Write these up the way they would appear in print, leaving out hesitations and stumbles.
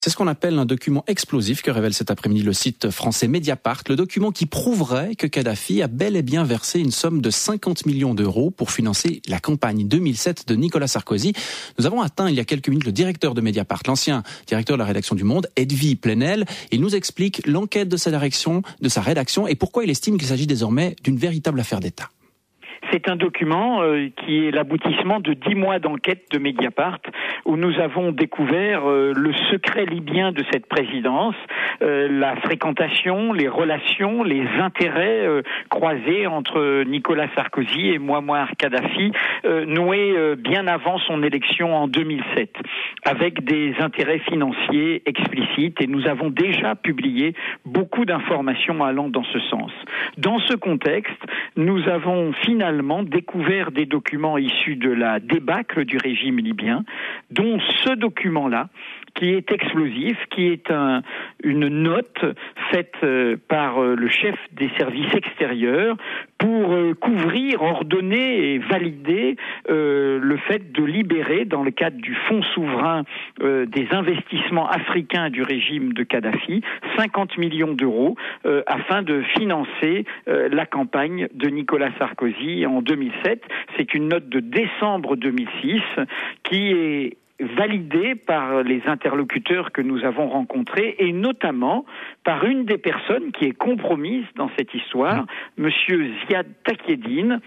C'est ce qu'on appelle un document explosif que révèle cet après-midi le site français Mediapart. Le document qui prouverait que Kadhafi a bel et bien versé une somme de 50 millions d'euros pour financer la campagne 2007 de Nicolas Sarkozy. Nous avons atteint il y a quelques minutes le directeur de Mediapart, l'ancien directeur de la rédaction du Monde, Edwy Plenel. Il nous explique l'enquête de sa rédaction et pourquoi il estime qu'il s'agit désormais d'une véritable affaire d'État. C'est un document qui est l'aboutissement de 10 mois d'enquête de Mediapart où nous avons découvert le secret libyen de cette présidence, la fréquentation, les relations, les intérêts croisés entre Nicolas Sarkozy et Mouammar Kadhafi, noués bien avant son élection en 2007, avec des intérêts financiers explicites, et nous avons déjà publié beaucoup d'informations allant dans ce sens. Dans ce contexte, nous avons finalement découvert des documents issus de la débâcle du régime libyen, dont ce document-là, qui est explosif, qui est une note faite par le chef des services extérieurs pour couvrir, ordonner et valider le fait de libérer, dans le cadre du fonds souverain des investissements africains du régime de Kadhafi, 50 millions d'euros afin de financer la campagne de Nicolas Sarkozy en 2007. C'est une note de décembre 2006 qui est validée par les interlocuteurs que nous avons rencontrés et notamment par une des personnes qui est compromise dans cette histoire, Monsieur Ziad Takieddine,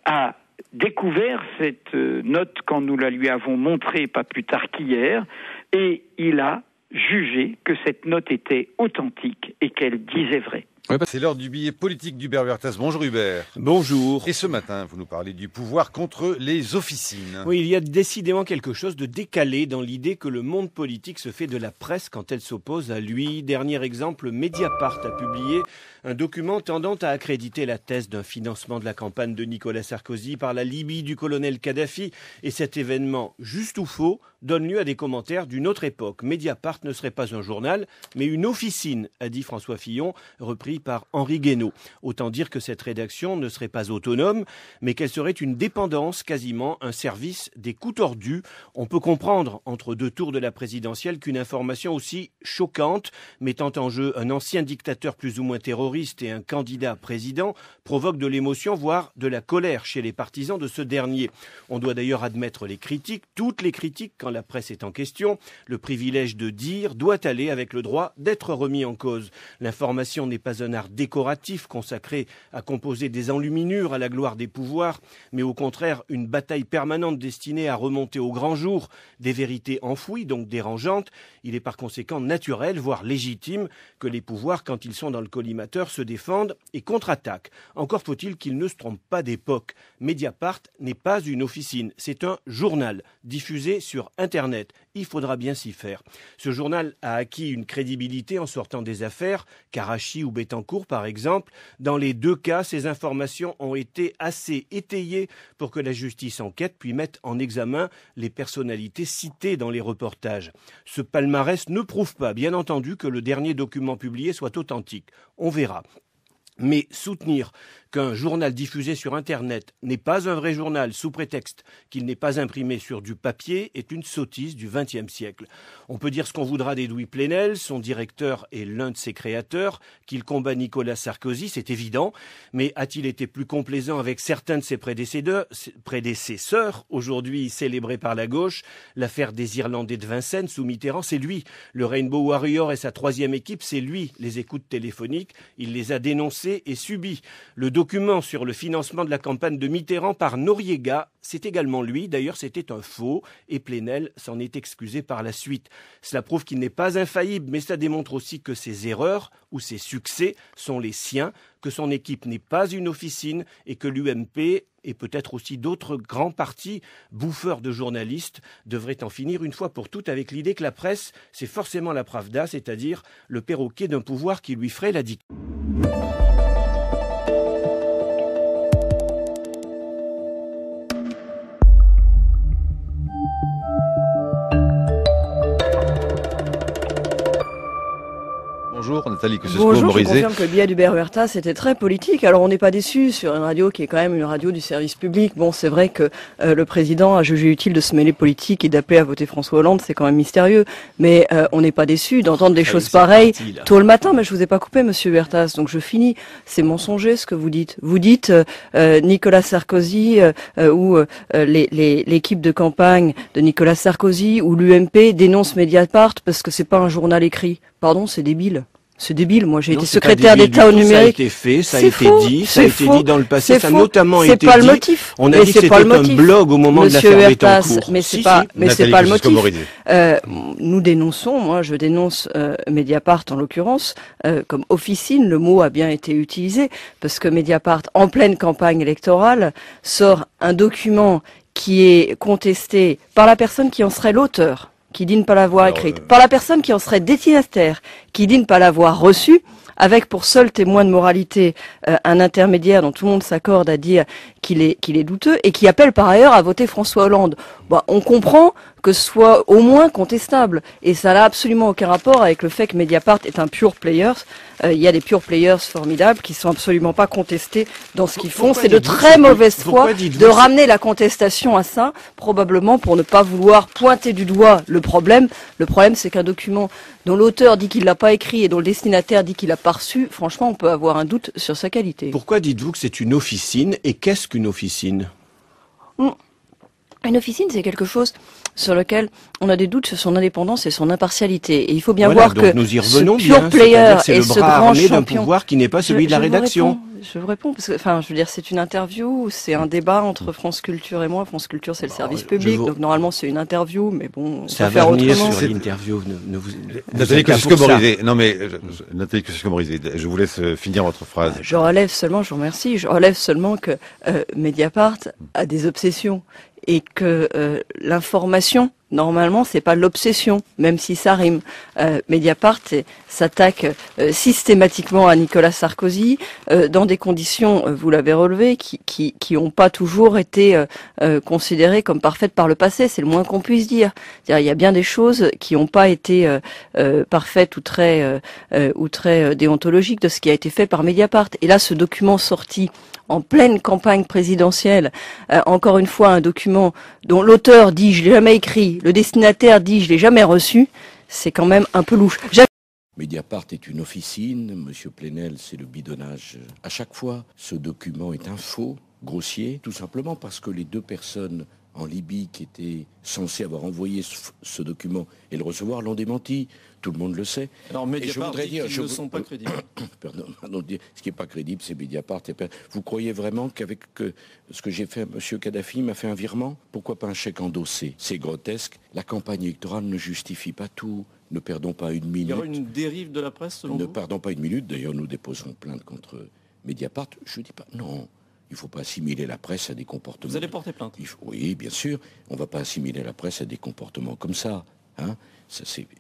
a découvert cette note quand nous la lui avons montrée pas plus tard qu'hier, et il a jugé que cette note était authentique et qu'elle disait vrai. C'est l'heure du billet politique d'Hubert Bertas. Bonjour Hubert. Bonjour. Et ce matin, vous nous parlez du pouvoir contre les officines. Oui, il y a décidément quelque chose de décalé dans l'idée que le monde politique se fait de la presse quand elle s'oppose à lui. Dernier exemple, Mediapart a publié un document tendant à accréditer la thèse d'un financement de la campagne de Nicolas Sarkozy par la Libye du colonel Kadhafi. Et cet événement, juste ou faux, donne lieu à des commentaires d'une autre époque. Mediapart ne serait pas un journal, mais une officine, a dit François Fillon, repris par Henri Guénaud. Autant dire que cette rédaction ne serait pas autonome, mais qu'elle serait une dépendance, quasiment un service des coups tordus. On peut comprendre, entre deux tours de la présidentielle, qu'une information aussi choquante, mettant en jeu un ancien dictateur plus ou moins terroriste et un candidat président, provoque de l'émotion, voire de la colère chez les partisans de ce dernier. On doit d'ailleurs admettre les critiques, toutes les critiques quand la presse est en question. Le privilège de dire doit aller avec le droit d'être remis en cause. L'information n'est pas un art décoratif consacré à composer des enluminures à la gloire des pouvoirs, mais au contraire une bataille permanente destinée à remonter au grand jour des vérités enfouies, donc dérangeantes. Il est par conséquent naturel, voire légitime, que les pouvoirs, quand ils sont dans le collimateur, se défendent et contre-attaquent. Encore faut-il qu'ils ne se trompent pas d'époque. Mediapart n'est pas une officine, c'est un journal diffusé sur Internet. Il faudra bien s'y faire. Ce journal a acquis une crédibilité en sortant des affaires, Karachi ou Bettencourt par exemple. Dans les deux cas, ces informations ont été assez étayées pour que la justice enquête puis mette en examen les personnalités citées dans les reportages. Ce palmarès ne prouve pas, bien entendu, que le dernier document publié soit authentique. On verra. Mais soutenir qu'un journal diffusé sur Internet n'est pas un vrai journal sous prétexte qu'il n'est pas imprimé sur du papier est une sottise du XXe siècle. On peut dire ce qu'on voudra d'Edwy Plenel, son directeur et l'un de ses créateurs, qu'il combat Nicolas Sarkozy, c'est évident, mais a-t-il été plus complaisant avec certains de ses prédécesseurs, aujourd'hui célébrés par la gauche? L'affaire des Irlandais de Vincennes sous Mitterrand, c'est lui. Le Rainbow Warrior et sa troisième équipe, c'est lui. Les écoutes téléphoniques, il les a dénoncées et subi. Le document sur le financement de la campagne de Mitterrand par Noriega, c'est également lui. D'ailleurs, c'était un faux et Plenel s'en est excusé par la suite. Cela prouve qu'il n'est pas infaillible, mais ça démontre aussi que ses erreurs ou ses succès sont les siens, que son équipe n'est pas une officine et que l'UMP et peut-être aussi d'autres grands partis bouffeurs de journalistes devraient en finir une fois pour toutes avec l'idée que la presse, c'est forcément la Pravda, c'est-à-dire le perroquet d'un pouvoir qui lui ferait la dictature. Bonjour Nathalie Bonjour, je Kosciusko-Morizet. confirme que le billet d'Hubert Huertas c'était très politique. Alors on n'est pas déçu sur une radio qui est quand même une radio du service public. Bon, c'est vrai que le président a jugé utile de se mêler politique et d'appeler à voter François Hollande, c'est quand même mystérieux. Mais on n'est pas déçu d'entendre des choses pareilles tôt le matin. Mais je vous ai pas coupé, monsieur Huertas, donc je finis. C'est mensonger ce que vous dites. Vous dites Nicolas Sarkozy ou l'équipe de campagne de Nicolas Sarkozy ou l'UMP dénonce Mediapart parce que c'est pas un journal écrit. Pardon, c'est débile. C'est débile. Moi, j'ai été secrétaire d'État au numérique. Ça a été fait, ça a été dit, ça a été dit dans le passé, ça a notamment été dit. C'est pas le motif. On a dit que c'était un blog au moment de l'affaire Bettencourt. Mais c'est pas le motif. Nous dénonçons, moi je dénonce Mediapart en l'occurrence, comme officine, le mot a bien été utilisé, parce que Mediapart, en pleine campagne électorale, sort un document qui est contesté par la personne qui en serait l'auteur, qui dit ne pas l'avoir écrite, par la personne qui en serait destinataire, qui dit ne pas l'avoir reçue, avec pour seul témoin de moralité un intermédiaire dont tout le monde s'accorde à dire qu'il est douteux, et qui appelle par ailleurs à voter François Hollande. Bon, on comprend que ce soit au moins contestable, et ça n'a absolument aucun rapport avec le fait que Mediapart est un pure player. Il y a des pure players formidables qui sont absolument pas contestés dans ce qu'ils font. C'est de très mauvaise foi de ramener la contestation à ça, probablement pour ne pas vouloir pointer du doigt le problème. Le problème, c'est qu'un document dont l'auteur dit qu'il l'a pas écrit et dont le destinataire dit qu'il l'a pas reçu, franchement, on peut avoir un doute sur sa qualité. Pourquoi dites-vous que c'est une officine, et qu'est-ce qu'une officine? Une officine, c'est quelque chose sur lequel on a des doutes sur son indépendance et son impartialité. Et il faut bien voir que nous y revenons ce pure player et ce grand champion d'un pouvoir qui n'est pas celui de la rédaction. Je vous réponds parce que, enfin, je veux dire, c'est une interview, c'est un débat entre France Culture et moi. France Culture, c'est le service public, donc normalement c'est une interview, mais bon, ça va venir sur l'interview. Nathalie Kosciusko-Morizet. Non mais Nathalie Kosciusko-Morizet, je vous laisse finir votre phrase. Je relève seulement, je vous remercie. Je relève seulement que Mediapart a des obsessions et que l'information, normalement, c'est pas l'obsession, même si ça rime. Mediapart s'attaque systématiquement à Nicolas Sarkozy dans des conditions, vous l'avez relevé, qui ont pas toujours été considérées comme parfaites par le passé. C'est le moins qu'on puisse dire. Il y a bien des choses qui n'ont pas été parfaites ou très déontologiques de ce qui a été fait par Mediapart. Et là, ce document sorti en pleine campagne présidentielle, encore une fois un document dont l'auteur dit je l'ai jamais écrit, le destinataire dit je l'ai jamais reçu, c'est quand même un peu louche. Mediapart est une officine, Monsieur Plenel, c'est le bidonnage. À chaque fois, ce document est un faux, grossier, tout simplement parce que les deux personnes en Libye qui étaient censées avoir envoyé ce document et le recevoir l'ont démenti. Tout le monde le sait. Alors Mediapart dit qu'ils ne sont pas crédibles. Pardon, ce qui n'est pas crédible, c'est Mediapart. Vous croyez vraiment qu'avec ce que j'ai fait à M. Kadhafi m'a fait un virement? Pourquoi pas un chèque endossé? C'est grotesque. La campagne électorale ne justifie pas tout. Ne perdons pas une minute. Il y aura une dérive de la presse selon vous? Ne perdons pas une minute. D'ailleurs, nous déposerons plainte contre Mediapart. Je ne dis pas non. Il ne faut pas assimiler la presse à des comportements. Vous allez porter plainte? Oui, bien sûr. On ne va pas assimiler la presse à des comportements comme ça. Hein.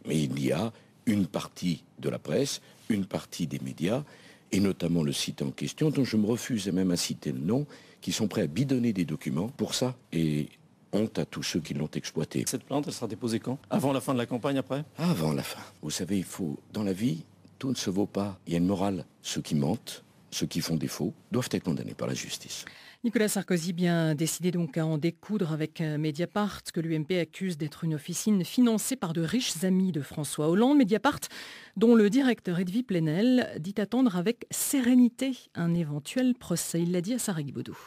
Mais il y a une partie de la presse, une partie des médias, et notamment le site en question, dont je me refuse même à citer le nom, qui sont prêts à bidonner des documents pour ça. Et honte à tous ceux qui l'ont exploité. Cette plainte, elle sera déposée quand? Avant la fin de la campagne, après? Avant la fin. Vous savez, dans la vie, tout ne se vaut pas. Il y a une morale. Ceux qui mentent, ceux qui font défaut, doivent être condamnés par la justice. Nicolas Sarkozy bien décidé donc à en découdre avec Mediapart, que l'UMP accuse d'être une officine financée par de riches amis de François Hollande. Mediapart, dont le directeur Edwy Plenel dit attendre avec sérénité un éventuel procès. Il l'a dit à Sarah Guibaudou.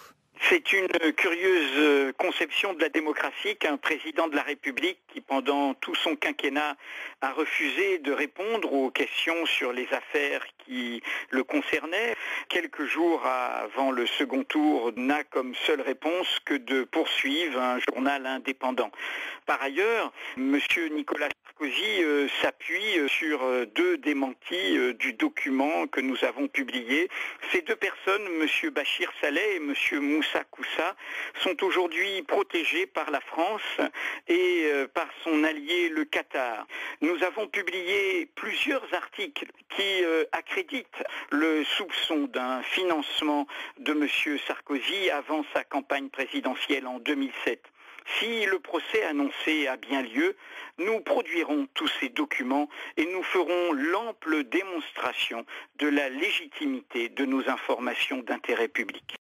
C'est une curieuse conception de la démocratie qu'un président de la République qui, pendant tout son quinquennat, a refusé de répondre aux questions sur les affaires qui le concernaient, quelques jours avant le second tour, n'a comme seule réponse que de poursuivre un journal indépendant. Par ailleurs, M. Nicolas Sarkozy s'appuie sur deux démentis du document que nous avons publié. Ces deux personnes, M. Bachir Saleh et M. Moussa Koussa, sont aujourd'hui protégés par la France et par son allié le Qatar. Nous avons publié plusieurs articles qui accréditent le soupçon d'un financement de M. Sarkozy avant sa campagne présidentielle en 2007. Si le procès annoncé a bien lieu, nous produirons tous ces documents et nous ferons l'ample démonstration de la légitimité de nos informations d'intérêt public.